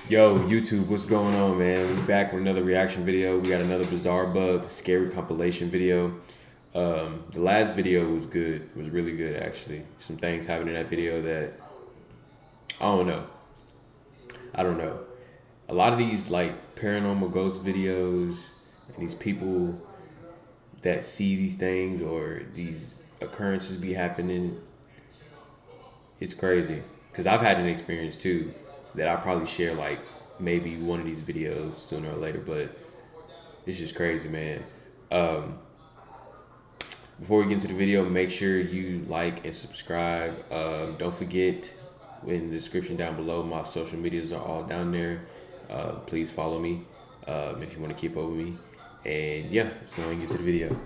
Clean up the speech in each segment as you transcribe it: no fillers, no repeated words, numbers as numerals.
Yo, YouTube, what's going on, man? We back with another reaction video. We got another bizarre bug, scary compilation video. The last video was good. It was really good, actually. Some things happened in that video that I don't know. I don't know. A lot of these like paranormal ghost videos and these people that see these things or these occurrences be happening, it's crazy. Cause I've had an experience too that I'll probably share like maybe one of these videos sooner or later, but it's just crazy, man. Um, Before we get into the video, make sure you like and subscribe. Don't forget, in the description down below, my social medias are all down there. Please follow me if you want to keep up with me. And yeah, let's go and get to the video.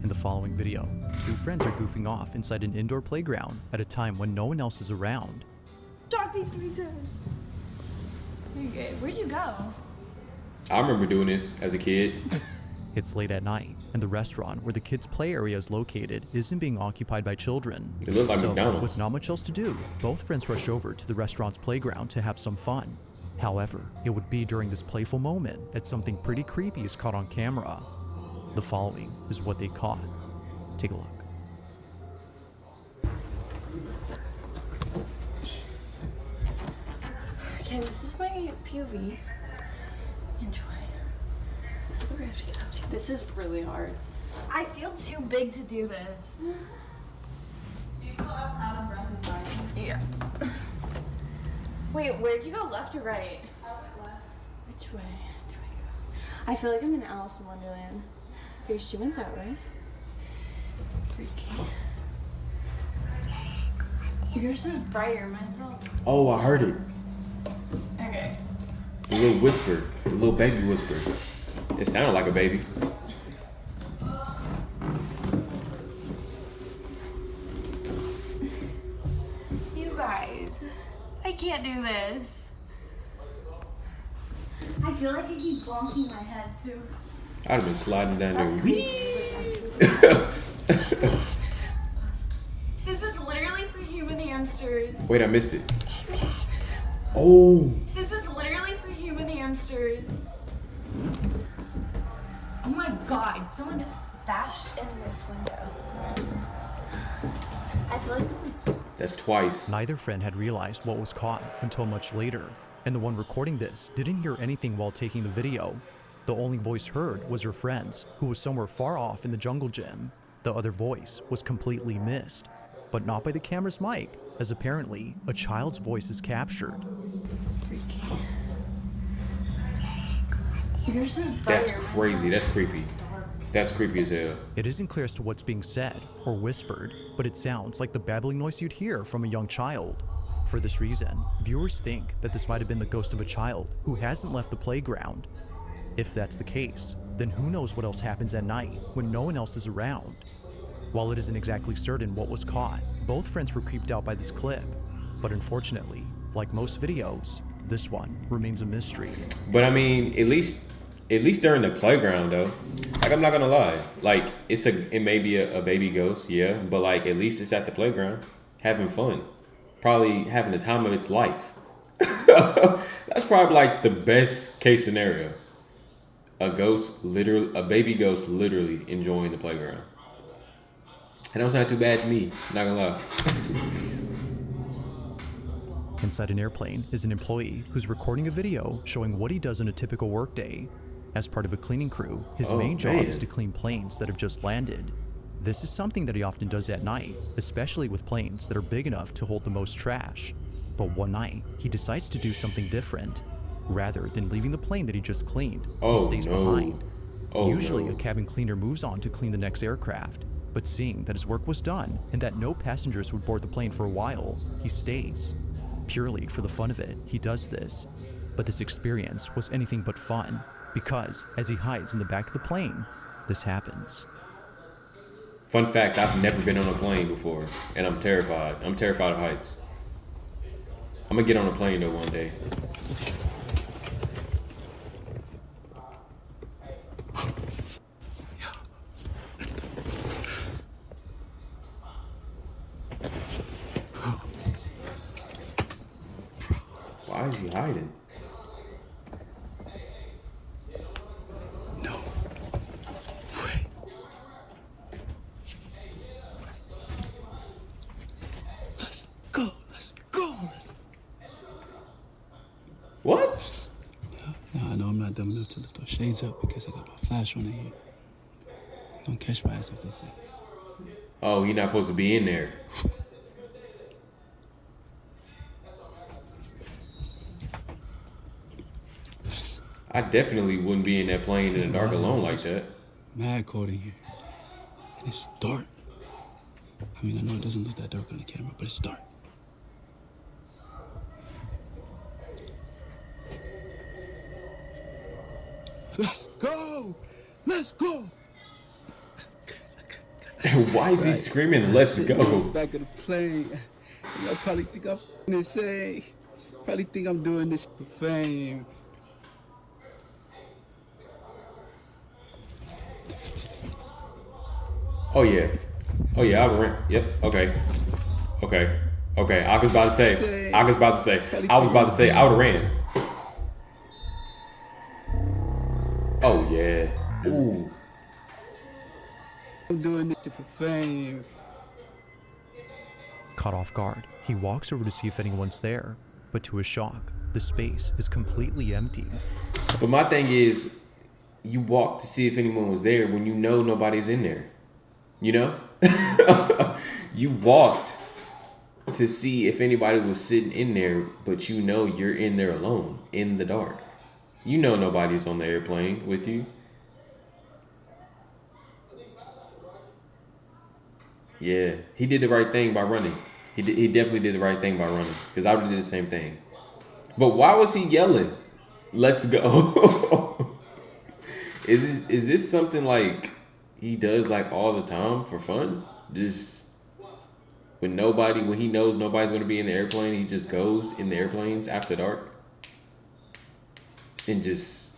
In the following video, two friends are goofing off inside an indoor playground at a time when no one else is around. Shot me 3 times. Okay, where'd you go? I remember doing this as a kid. It's late at night, and the restaurant where the kids' play area is located isn't being occupied by children. It looked like so, McDonald's. with not much else to do, both friends rush over to the restaurant's playground to have some fun. However, it would be during this playful moment that something pretty creepy is caught on camera. The following is what they caught. Take a look. Okay, this is my POV. Enjoy. This is what we have to get up to. This is really hard. I feel too big to do this. Do you feel us out of breath and dying? Yeah. Wait, where'd you go, left or right? I went left. Which way do I go? I feel like I'm in Alice in Wonderland. Here, she went that way. Freaky. Yours is brighter, mine's all... Oh, I heard it. Okay. The little whisper, the little baby whisper. It sounded like a baby. You guys, I can't do this. I feel like I keep bonking my head too. I'd have been sliding down That's there. crazy. This is literally for human hamsters. Wait, I missed it. Oh. This is literally for human hamsters. Oh my god, someone bashed in this window. I feel like this is... That's twice. Neither friend had realized what was caught until much later, and the one recording this didn't hear anything while taking the video. The only voice heard was her friend's, who was somewhere far off in the jungle gym. The other voice was completely missed, but not by the camera's mic, as apparently a child's voice is captured. freaky. Yours is brighter. That's crazy. That's creepy. That's creepy as hell. It isn't clear as to what's being said or whispered, but it sounds like the babbling noise you'd hear from a young child. For this reason, viewers think that this might have been the ghost of a child who hasn't left the playground. If that's the case, then who knows what else happens at night when no one else is around. While it isn't exactly certain what was caught, both friends were creeped out by this clip. But unfortunately, like most videos, this one remains a mystery. But I mean, at least during the playground though. Like, I'm not gonna lie. Like, it may be a baby ghost, yeah, but like at least it's at the playground, having fun, probably having the time of its life. That's probably like the best case scenario. A baby ghost literally enjoying the playground. And that was not too bad to me, not gonna lie. Inside an airplane is an employee who's recording a video showing what he does in a typical workday. As part of a cleaning crew, his main job is to clean planes that have just landed. This is something that he often does at night, especially with planes that are big enough to hold the most trash. But one night, he decides to do something different. Rather than leaving the plane that he just cleaned, he stays behind. Usually, a cabin cleaner moves on to clean the next aircraft, but seeing that his work was done and that no passengers would board the plane for a while, he stays. Purely for the fun of it, he does this. But this experience was anything but fun, because as he hides in the back of the plane, this happens. Fun fact, I've never been on a plane before, and I'm terrified. I'm terrified of heights. I'm gonna get on a plane though one day. Why Why is he hiding? No. Wait. Let's go. Let's go. What? Now I know I'm not dumb enough to lift those shades up because I got my flash on in here. Don't catch my ass if they say. Oh, you're not supposed to be in there. I definitely wouldn't be in that plane in the dark alone like that. Mad cold in here. And it's dark. I mean, I know it doesn't look that dark on the camera, but it's dark. Let's go! Let's go! Why is he screaming, let's go? Back of the plane. Y'all probably think I'm insane. Probably think I'm doing this for fame. Oh yeah. Oh yeah, I would rent. Yep. Okay. Okay. Okay. I was about to say. I was about to say I would have ran. Oh yeah. Ooh. I'm doing this for fame. Caught off guard, he walks over to see if anyone's there, but to his shock, the space is completely empty. But my thing is, you walk to see if anyone was there when you know nobody's in there. You know? You walked to see if anybody was sitting in there, but you know you're in there alone, in the dark. You know nobody's on the airplane with you. Yeah, he did the right thing by running. He definitely did the right thing by running, because I would have did the same thing. But why was he yelling, let's go? Is this something like he does like all the time for fun? Just when he knows nobody's going to be in the airplane, he just goes in the airplanes after dark? And just,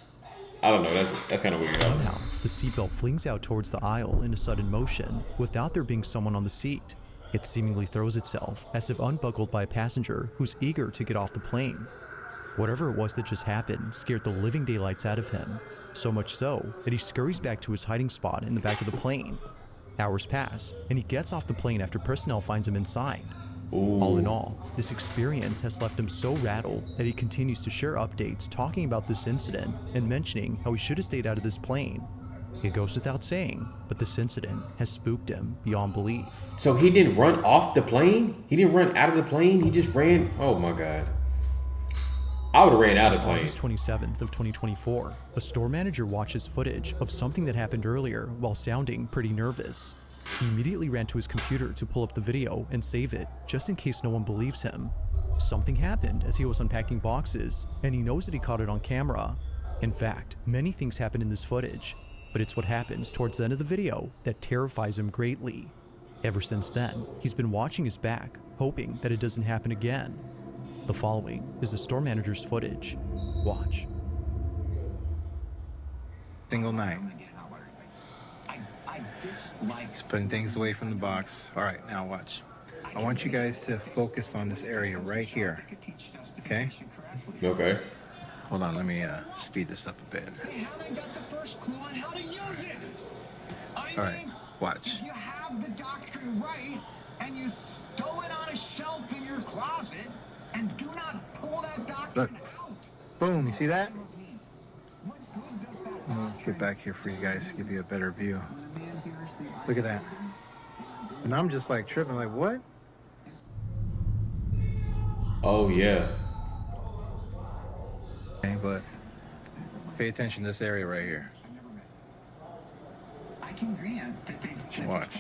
I don't know, that's kind of weird. Somehow, the seatbelt flings out towards the aisle in a sudden motion without there being someone on the seat. It seemingly throws itself as if unbuckled by a passenger who's eager to get off the plane. Whatever it was that just happened scared the living daylights out of him, so much so that he scurries back to his hiding spot in the back of the plane. Hours pass, and he gets off the plane after personnel finds him inside. Ooh. All in all, this experience has left him so rattled that he continues to share updates talking about this incident and mentioning how he should have stayed out of this plane. It goes without saying, but this incident has spooked him beyond belief. So he didn't run off the plane? He didn't run out of the plane? He just ran? Oh my God. I would have ran out of the plane. August 27th of 2024, a store manager watches footage of something that happened earlier while sounding pretty nervous. He immediately ran to his computer to pull up the video and save it, just in case no one believes him. Something happened as he was unpacking boxes, and he knows that he caught it on camera. In fact, many things happen in this footage, but it's what happens towards the end of the video that terrifies him greatly. Ever since then, he's been watching his back, hoping that it doesn't happen again. The following is the store manager's footage. Watch. Single night. He's putting things away from the box. All right, now watch. I want you guys to focus on this area right here. Okay? Okay. Hold on, let me speed this up a bit. All right, watch. If you have the doctrine right and you stow it on a shelf in your closet and do not pull that doctrine out. Boom, you see that? I'll get back here for you guys to give you a better view. Look at that. And I'm just like tripping, like, what? Oh yeah. Okay, but pay attention to this area right here. I can grant that they Watch.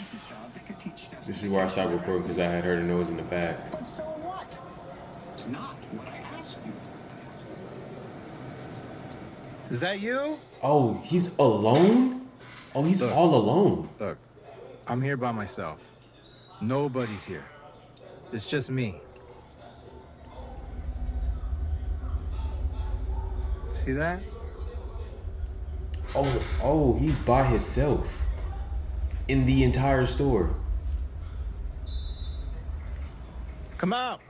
This is where I stopped recording because I had heard a noise in the back. But so what? It's not what I asked you. Is that you? Oh, he's alone? Oh, he's Look. all alone. Look, I'm here by myself. Nobody's here. It's just me. See that? Oh, he's by himself in the entire store. Come out.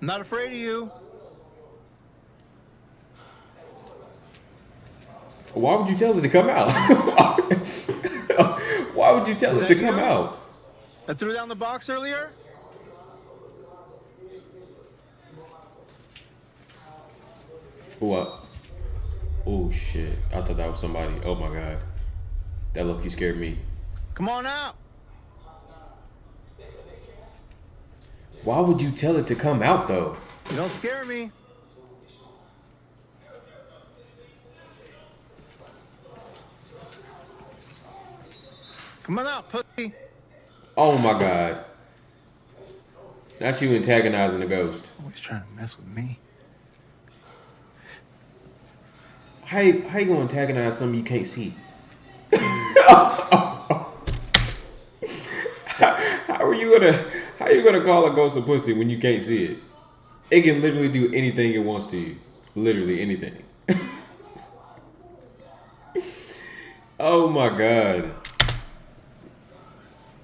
I'm not afraid of you. Why would you tell it to come out? Why would you tell it to come out? I threw down the box earlier? What? Oh shit! I thought that was somebody. Oh my god, that look, you scared me. Come on out. Why would you tell it to come out though? You don't scare me. Come on out, pussy. Oh my god! Not you antagonizing the ghost. Always trying to mess with me. How you gonna antagonize something you can't see? How are you gonna call a ghost a pussy when you can't see it? It can literally do anything it wants to you. Literally anything. Oh my god.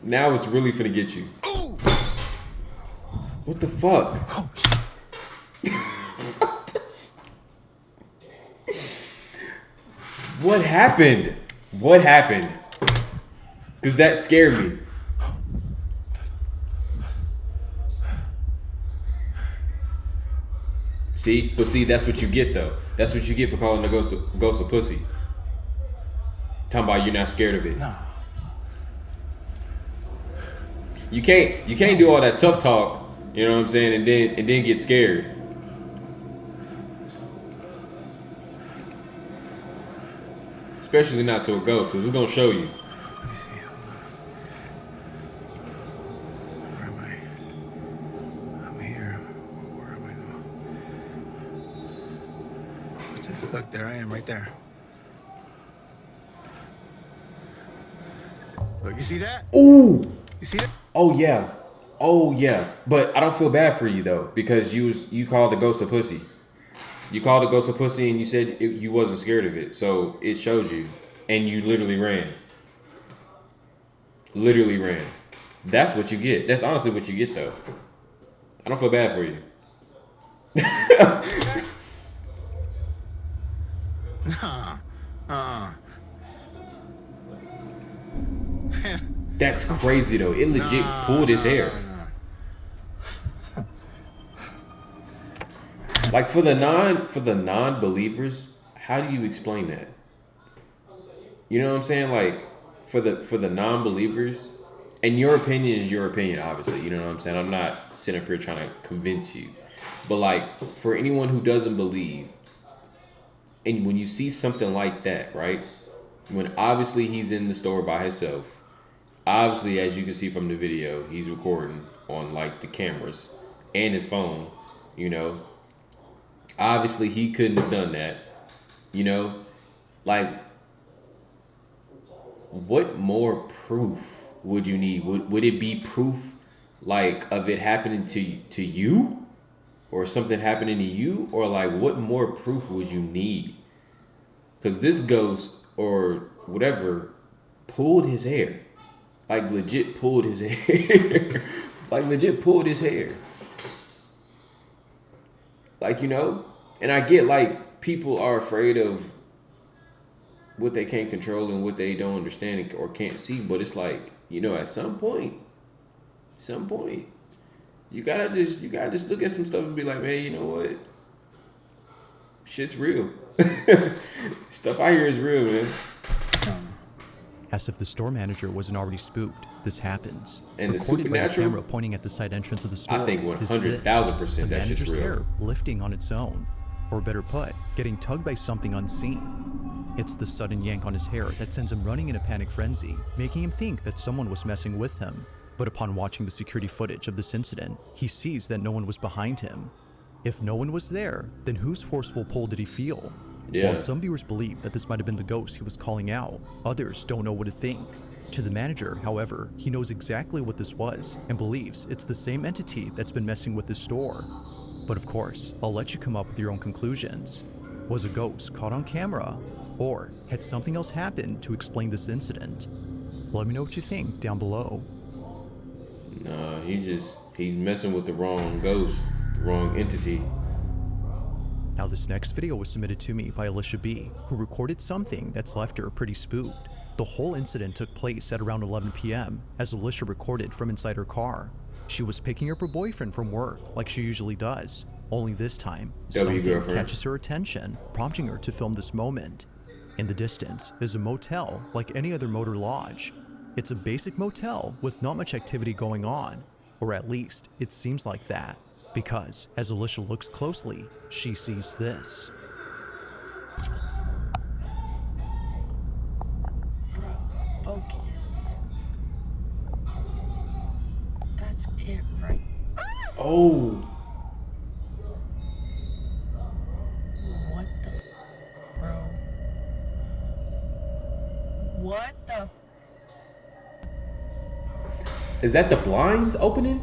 Now it's really finna get you. What the fuck? What happened? What happened? Because that scared me. See? But see, that's what you get though. That's what you get for calling the ghost a pussy. Talking about you're not scared of it. No. You can't do all that tough talk, you know what I'm saying, and then get scared. Especially not to a ghost, because it's gonna show you. Let me see. Where am I? I'm here. Where am I now? Look, there I am, right there. Look, you see that? Ooh! You see that? Oh yeah. Oh yeah. But I don't feel bad for you though, because you called the ghost a pussy. You called the ghost a pussy and you said you wasn't scared of it. So it showed you. And you literally ran. Literally ran. That's what you get. That's honestly what you get though. I don't feel bad for you. That's crazy though. It legit pulled his hair. Like for the non-believers, how do you explain that? You know what I'm saying? Like for the non-believers, and your opinion is your opinion, obviously. You know what I'm saying? I'm not sitting up here trying to convince you. But like for anyone who doesn't believe, and when you see something like that, right? When obviously he's in the store by himself, obviously as you can see from the video, he's recording on like the cameras and his phone, you know. Obviously he couldn't have done that, you know. Like, what more proof would you need? Would it be proof like of it happening to you, or something happening to you, or like what more proof would you need? Because this ghost or whatever pulled his hair, like legit pulled his hair, like legit pulled his hair. Like, you know, and I get like people are afraid of what they can't control and what they don't understand or can't see, but it's like, you know, at some point, you gotta just look at some stuff and be like, man, you know what? Shit's real. Stuff I hear is real, man. As if the store manager wasn't already spooked, this happens. And the Recorded by the supernatural? camera pointing at the side entrance of the store. I think is 100,000% this, that the shit's manager's real. hair lifting on its own, or better put, getting tugged by something unseen. It's the sudden yank on his hair that sends him running in a panic frenzy, making him think that someone was messing with him. But upon watching the security footage of this incident, he sees that no one was behind him. If no one was there, then whose forceful pull did he feel? Yeah. While some viewers believe that this might have been the ghost he was calling out, others don't know what to think. To the manager, however, he knows exactly what this was and believes it's the same entity that's been messing with the store. But of course, I'll let you come up with your own conclusions. Was a ghost caught on camera? Or had something else happened to explain this incident? Let me know what you think down below. Nah, he's messing with the wrong ghost, wrong entity. Now this next video was submitted to me by Alicia B, who recorded something that's left her pretty spooked. The whole incident took place at around 11 p.m. as Alicia recorded from inside her car. She was picking up her boyfriend from work like she usually does, only this time, something catches her attention, prompting her to film this moment. In the distance is a motel like any other motor lodge. It's a basic motel with not much activity going on, or at least it seems like that, because as Alicia looks closely, she sees this. Focus. That's it, right? Oh. What the, bro? What the? Is that the blinds opening?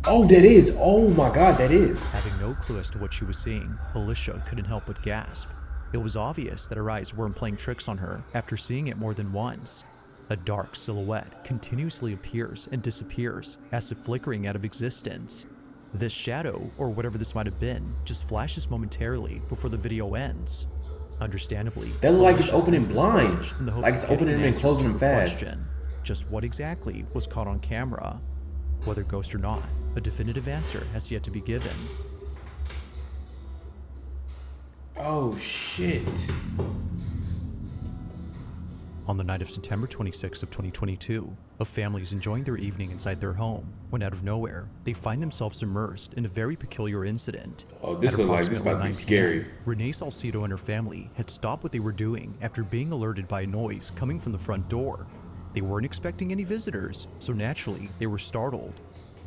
Oh, that is. Oh my God, that is. Having no clue as to what she was seeing, Alicia couldn't help but gasp. It was obvious that her eyes weren't playing tricks on her after seeing it more than once. A dark silhouette continuously appears and disappears as if flickering out of existence. This shadow, or whatever this might have been, just flashes momentarily before the video ends. Understandably, that look like it's Alicia opening sees this blinds. footage in the hopes Like of it's getting opening an them and answer closing to them her fast. question. Just what exactly was caught on camera? Whether ghost or not, a definitive answer has yet to be given. Oh shit. On the night of September 26th of 2022, a family is enjoying their evening inside their home when out of nowhere, they find themselves immersed in a very peculiar incident. Oh, this At looks like this approximately about to be 9 scary. p.m., Renee Salcido and her family had stopped what they were doing after being alerted by a noise coming from the front door. They weren't expecting any visitors, so naturally they were startled.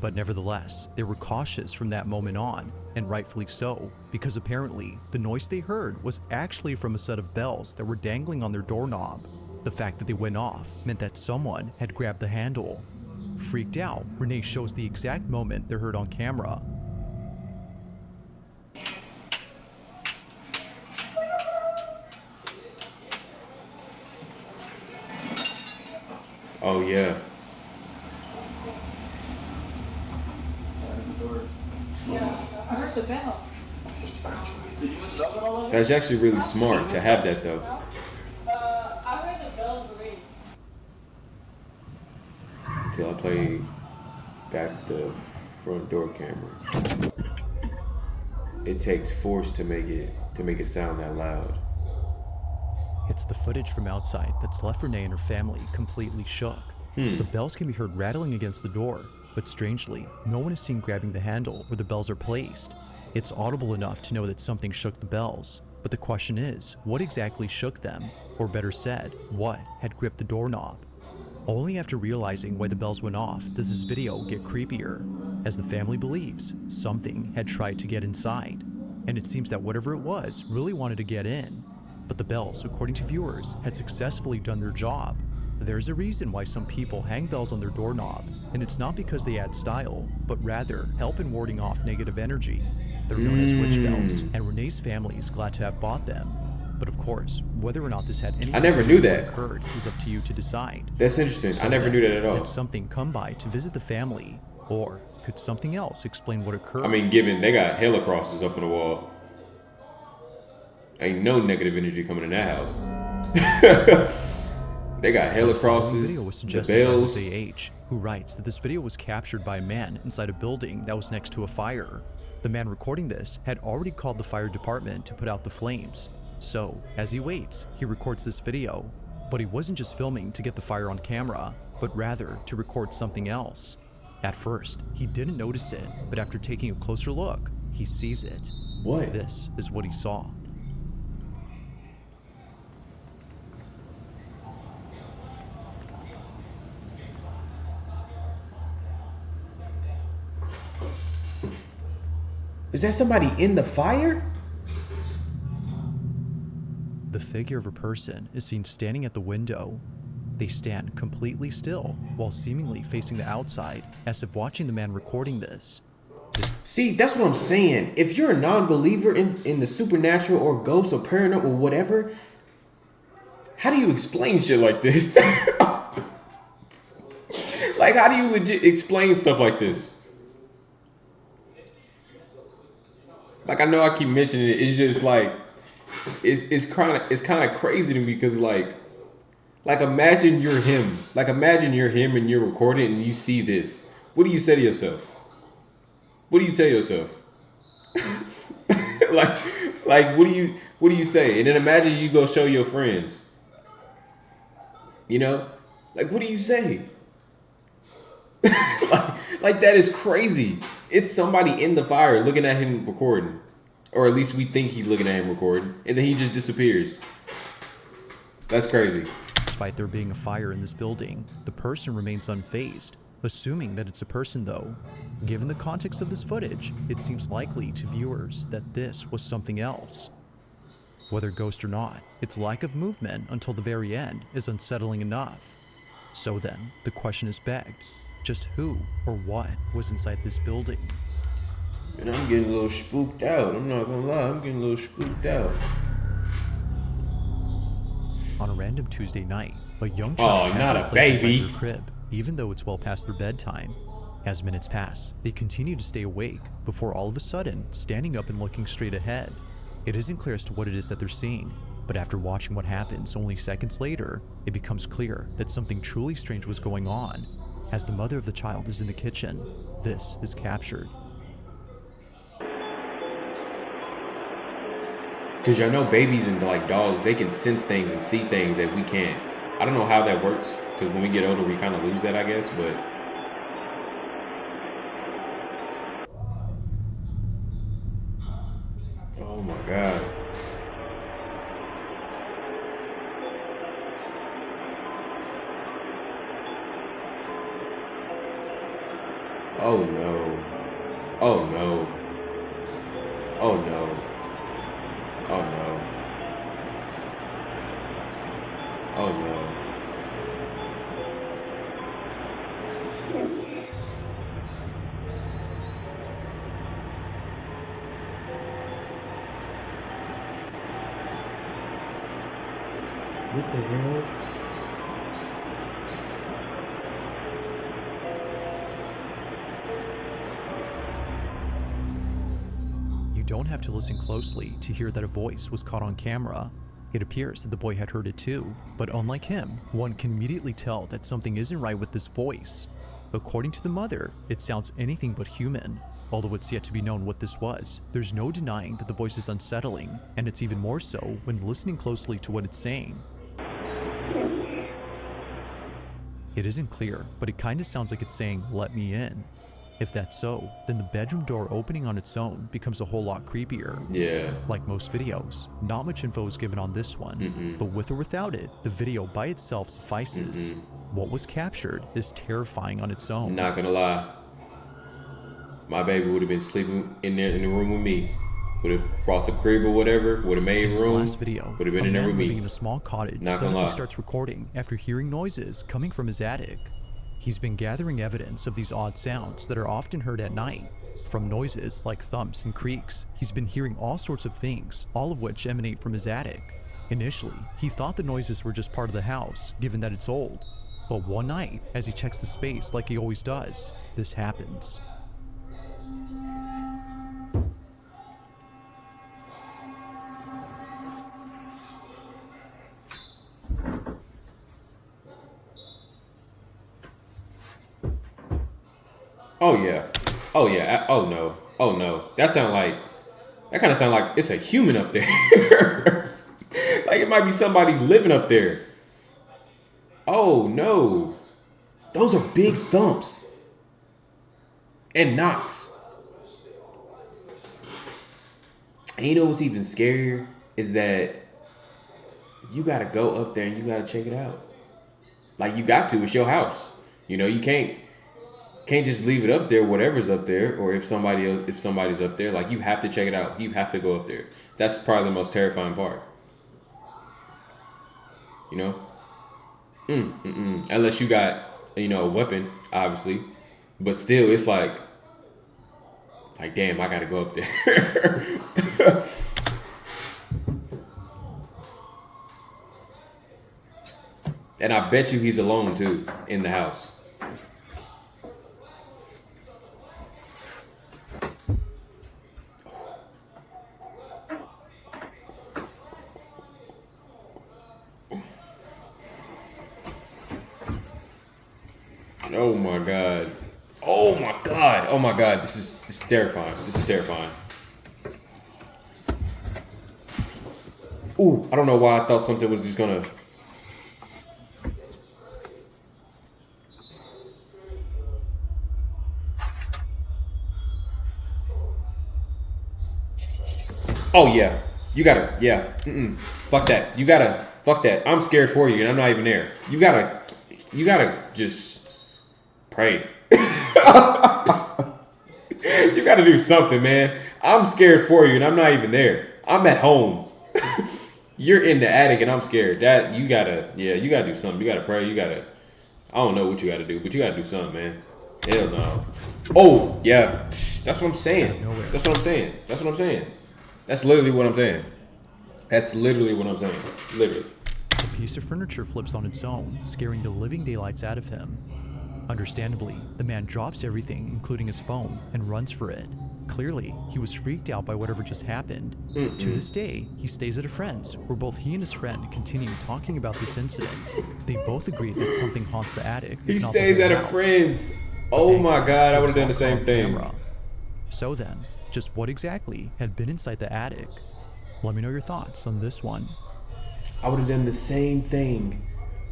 But nevertheless, they were cautious from that moment on, and rightfully so, because apparently the noise they heard was actually from a set of bells that were dangling on their doorknob. The fact that they went off meant that someone had grabbed the handle. Freaked out, Renee shows the exact moment they're heard on camera. Oh yeah. That's actually really smart to have that though. Until I play back the front door camera. It takes force to make it sound that loud. It's the footage from outside that's left Renee and her family completely shook. The bells can be heard rattling against the door, but strangely, no one is seen grabbing the handle where the bells are placed. It's audible enough to know that something shook the bells, but the question is, what exactly shook them? Or better said, what had gripped the doorknob? Only after realizing why the bells went off does this video get creepier, as the family believes something had tried to get inside, and it seems that whatever it was really wanted to get in. But the bells, according to viewers, had successfully done their job. There's a reason why some people hang bells on their doorknob, and it's not because they add style, but rather help in warding off negative energy. They're known as witch bells, and Renee's family is glad to have bought them. But of course, whether or not this had anything I never to knew do with what that. occurred is up to you to decide. That's interesting. So I never knew that at all. Did something come by to visit the family, or could something else explain what occurred? I mean, given they got hella crosses up on the wall. Ain't no negative energy coming in that house. They got hella crosses, Video was the suggested by bells. Jose H, who writes that this video was captured by a man inside a building that was next to a fire. The man recording this had already called the fire department to put out the flames. So, as he waits, he records this video. But he wasn't just filming to get the fire on camera, but rather to record something else. At first, he didn't notice it, but after taking a closer look, he sees it. What? This is what he saw. Is that somebody in the fire? The figure of a person is seen standing at the window. They stand completely still while seemingly facing the outside, as if watching the man recording this. See, that's what I'm saying. If you're a non-believer in the supernatural or ghost or paranormal or whatever, how do you explain shit like this? Like, how do you legit explain stuff like this? Like I know I keep mentioning it. It's just like it's kind of crazy to me because like imagine you're him. Like imagine you're him and you're recording and you see this. What do you say to yourself? What do you tell yourself? like what do you say? And then imagine you go show your friends. You know? Like what do you say? like that is crazy. It's somebody in the fire looking at him recording. Or at least we think he's looking at him recording. And then he just disappears. That's crazy. Despite there being a fire in this building, the person remains unfazed, assuming that it's a person though. Given the context of this footage, it seems likely to viewers that this was something else. Whether ghost or not, its lack of movement until the very end is unsettling enough. So then, the question is begged, just who or what was inside this building? And I'm getting a little spooked out. I'm not gonna lie, I'm getting a little spooked out. On a random Tuesday night, a young child not a plays baby. inside their crib, even though it's well past their bedtime. As minutes pass, they continue to stay awake before all of a sudden standing up and looking straight ahead. It isn't clear as to what it is that they're seeing, but after watching what happens only seconds later, it becomes clear that something truly strange was going on. As the mother of the child is in the kitchen, this is captured. Because y'all know babies and like dogs, they can sense things and see things that we can't. I don't know how that works, because when we get older, we kind of lose that, I guess, but... Oh my God. Oh no. Oh no. Oh no. Oh no. Oh no. What the hell? You don't have to listen closely to hear that a voice was caught on camera. It appears that the boy had heard it too, but unlike him, one can immediately tell that something isn't right with this voice. According to the mother, it sounds anything but human. Although it's yet to be known what this was, there's no denying that the voice is unsettling, and it's even more so when listening closely to what it's saying. It isn't clear, but it kinda sounds like it's saying, "Let me in." If that's so, then the bedroom door opening on its own becomes a whole lot creepier. Yeah. Like most videos, not much info is given on this one, but with or without it, the video by itself suffices. What was captured is terrifying on its own. Not gonna lie. My baby would have been sleeping in there in the room with me. Would have brought the crib or whatever, would have made In this room. last video, Would have been a in there man with living me. in a small cottage Not gonna suddenly lie. starts recording after hearing noises coming from his attic. He's been gathering evidence of these odd sounds that are often heard at night. From noises like thumps and creaks, he's been hearing all sorts of things, all of which emanate from his attic. Initially, he thought the noises were just part of the house, given that it's old. But one night, as he checks the space like he always does, this happens. Oh yeah. Oh yeah. Oh no. Oh no. That kind of sound like it's a human up there. Like it might be somebody living up there. Oh no. Those are big thumps. And knocks. And you know what's even scarier is that you gotta go up there and you gotta check it out. Like you got to, it's your house. You know, you can't just leave it up there, whatever's up there, or if somebody's up there, like you have to check it out. You have to go up there. That's probably the most terrifying part. You know? Unless you got, a weapon, obviously. But still, it's like damn, I gotta go up there. And I bet you he's alone too in the house. Oh my god. Oh my god. Oh my god. This is terrifying. This is terrifying. Ooh, I don't know why I thought something was just gonna. Oh yeah, you gotta, yeah. Fuck that. You gotta, fuck that. I'm scared for you, and I'm not even there. You gotta just pray. You gotta do something, man. I'm scared for you, and I'm not even there. I'm at home. You're in the attic, and I'm scared. That you gotta, yeah, you gotta do something. You gotta pray. You gotta. I don't know what you gotta do, but you gotta do something, man. Hell no. Oh yeah, that's what I'm saying. That's what I'm saying. That's what I'm saying. That's literally what I'm saying. That's literally what I'm saying. Literally. A piece of furniture flips on its own, scaring the living daylights out of him. Understandably, the man drops everything, including his phone, and runs for it. Clearly, he was freaked out by whatever just happened. To this day, he stays at a friend's, where both he and his friend continue talking about this incident. They both agree that something haunts the attic. He stays at a friend's. Oh my god, I would have done the same thing. So then, just what exactly had been inside the attic? Let me know your thoughts on this one. I would have done the same thing.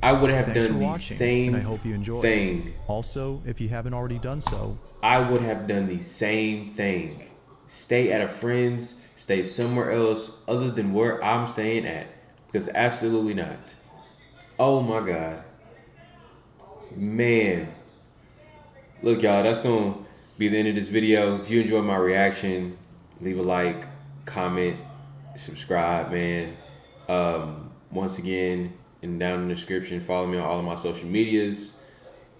I would have Thanks done for the watching, same and I hope you enjoyed. thing. Also, if you haven't already done so, I would have done the same thing. Stay at a friend's, stay somewhere else other than where I'm staying at. Because absolutely not. Oh my god. Man. Look, y'all, that's going to be the end of this video. If you enjoyed my reaction, leave a like, comment, subscribe, man. Once again, down in the description, follow me on all of my social medias.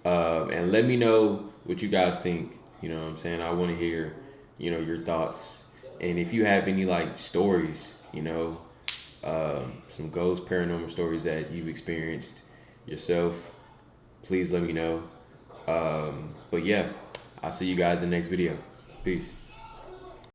And let me know what you guys think. You know what I'm saying? I want to hear, you know, your thoughts. And if you have any, like, stories, you know, some ghost paranormal stories that you've experienced yourself, please let me know. But yeah, I'll see you guys in the next video. Peace.